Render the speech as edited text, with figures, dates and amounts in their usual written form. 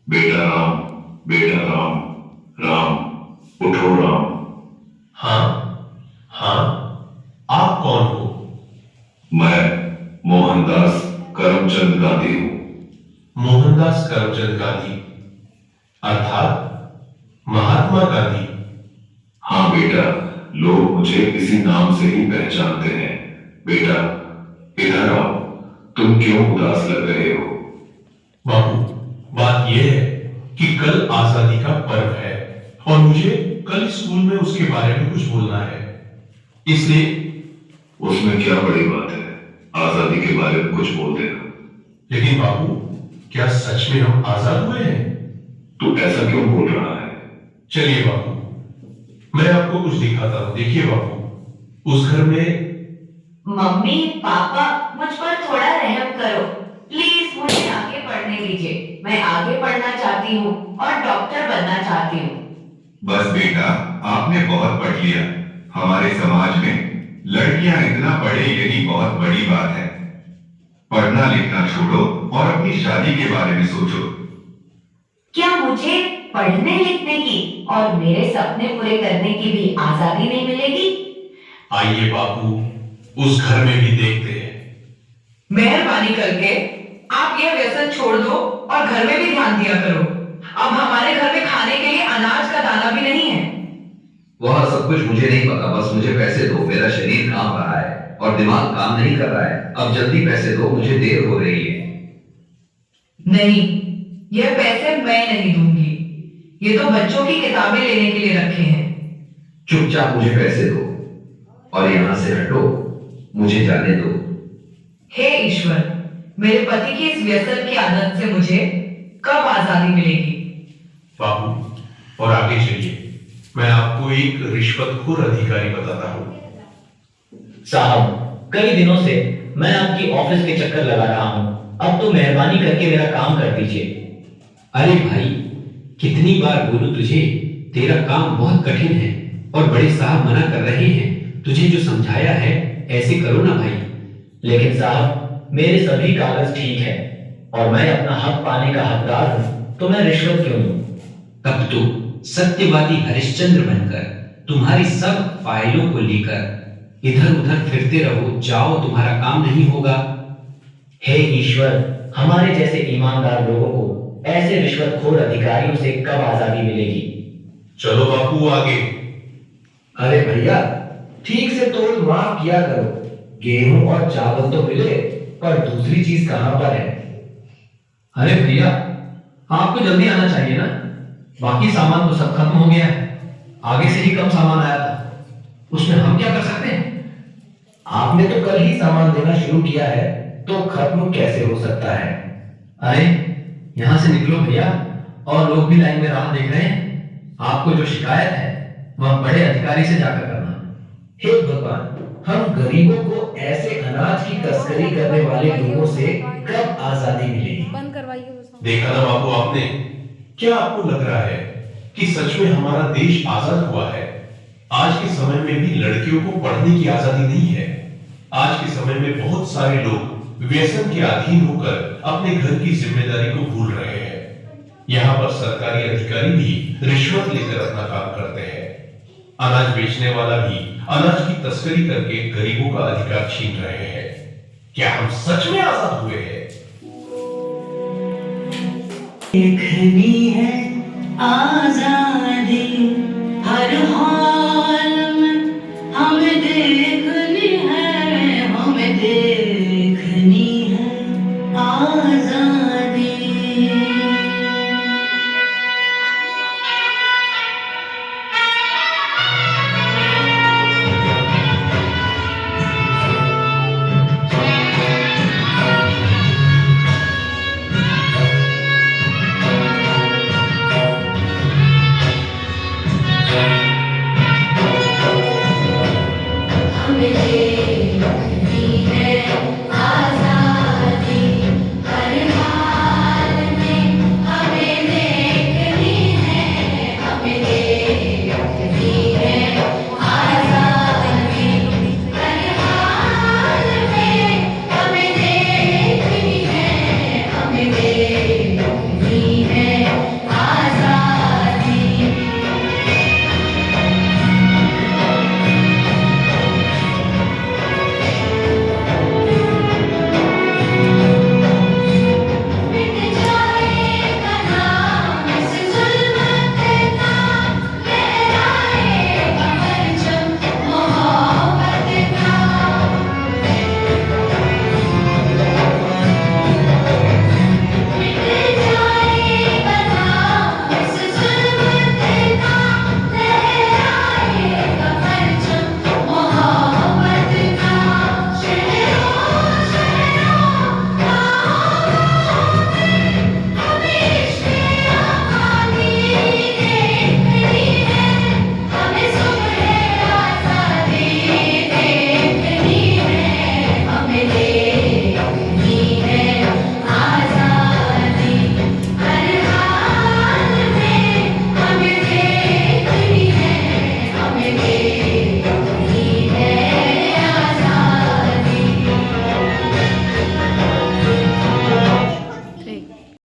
बेटा राम, बेटा राम, राम, उठो राम। हाँ हाँ, आप कौन हो? मैं मोहनदास करमचंद गांधी हूं। मोहनदास करमचंद गांधी अर्थात महात्मा गांधी? हाँ बेटा, लोग मुझे इसी नाम से ही पहचानते हैं। बेटा इधर आओ, तुम क्यों उदास लग रहे हो? बापू, बात यह है कि कल आजादी का पर्व है और मुझे कल स्कूल में उसके बारे में कुछ बोलना है, इसलिए। उसमें क्या बड़ी बात है, आजादी के बारे में कुछ बोल देना। लेकिन बापू, क्या सच में हम आजाद हुए हैं? तू ऐसा क्यों बोल रहा है? चलिए बापू, मैं आपको कुछ दिखाता हूं। देखिए बापू, उस घर में। मम्मी पापा, मुझ पर थोड़ा रहम करो प्लीज, मुझे आगे पढ़ने दीजिए। मैं आगे पढ़ना चाहती हूँ और डॉक्टर बनना चाहती हूँ। बस बेटा, आपने बहुत पढ़ लिया। हमारे समाज में लड़कियां इतना पढ़े यही बहुत बड़ी बात है। पढ़ना लिखना छोड़ो और अपनी शादी के बारे में सोचो। क्या मुझे पढ़ने लिखने की और मेरे सपने पूरे करने की भी आजादी नहीं मिलेगी? आइए बापू, उस घर में भी देखते हैं। मेहरबानी करके आप यह व्यसन छोड़ दो और घर में भी ध्यान दिया करो। अब हमारे घर में खाने के लिए अनाज का दाना भी नहीं है। वह सब कुछ मुझे नहीं पता, बस मुझे पैसे दो। मेरा शरीर कांप रहा है और दिमाग काम नहीं कर रहा है। अब जल्दी पैसे दो, मुझे देर हो रही है। नहीं, यह पैसे मैं नहीं दूंगी। ये तो बच्चों की किताबें लेने के लिए रखे हैं। चुपचाप मुझे पैसे दो और यहाँ से हटो, मुझे जाने दो। हे ईश्वर, मेरे पति की इस व्यसन की आदत से मुझे कब आजादी मिलेगी? बापू, और आगे चलिए, मैं आपको एक रिश्वतखोर अधिकारी बताता हूँ। साहब, कई दिनों से मैं आपकी ऑफिस के चक्कर लगा रहा हूँ, अब तो मेहरबानी करके मेरा काम कर दीजिए। अरे भाई, कितनी बार बोलूं तुझे, तेरा काम बहुत कठिन है और बड़े साहब मना कर रहे हैं। तुझे जो समझाया है ऐसे करो ना भाई। लेकिन साहब, मेरे सभी कागज ठीक है और मैं अपना हक पाने का हकदार हूँ, तो मैं रिश्वत क्यों दूं? तब तो सत्यवादी हरिश्चंद्र बनकर तुम्हारी सब फाइलों को लेकर इधर उधर फिरते रहो, जाओ, तुम्हारा काम नहीं होगा। हे ईश्वर, हमारे जैसे ईमानदार लोगों को ऐसे रिश्वतखोर अधिकारियों से कब आजादी मिलेगी? चलो बापू आगे। अरे भैया, ठीक से तोल माफ किया करो। गेहूं और चावल तो मिले, पर दूसरी चीज कहां पर है? अरे भैया, आपको जल्दी आना चाहिए ना, बाकी सामान तो सब खत्म हो गया है। आगे से ही कम सामान आया था, उसमें हम क्या कर सकते हैं? आपने तो कल ही सामान देना शुरू किया है, तो खत्म कैसे हो सकता है? अरे यहाँ से निकलो भैया, और लोग भी लाइन में राह देख रहे हैं। आपको जो शिकायत है वह बड़े अधिकारी से जाकर करना। हे भगवान, हम गरीबों को ऐसे अनाज की तस्करी करने वाले लोगों से कब आजादी मिलेगी? देखा ना बापू आपने, क्या आपको लग रहा है कि सच में हमारा देश आजाद हुआ है? आज के समय में भी लड़कियों को पढ़ने की आजादी नहीं है। आज के समय में बहुत सारे लोग व्यसन के अधीन होकर अपने घर की जिम्मेदारी को भूल रहे हैं। यहाँ पर सरकारी अधिकारी भी रिश्वत लेकर अपना काम करते हैं। अनाज बेचने वाला भी अनाज की तस्करी करके गरीबों का अधिकार छीन रहे हैं। क्या हम सच में आजाद हुए हैं? देखनी है आजादी हर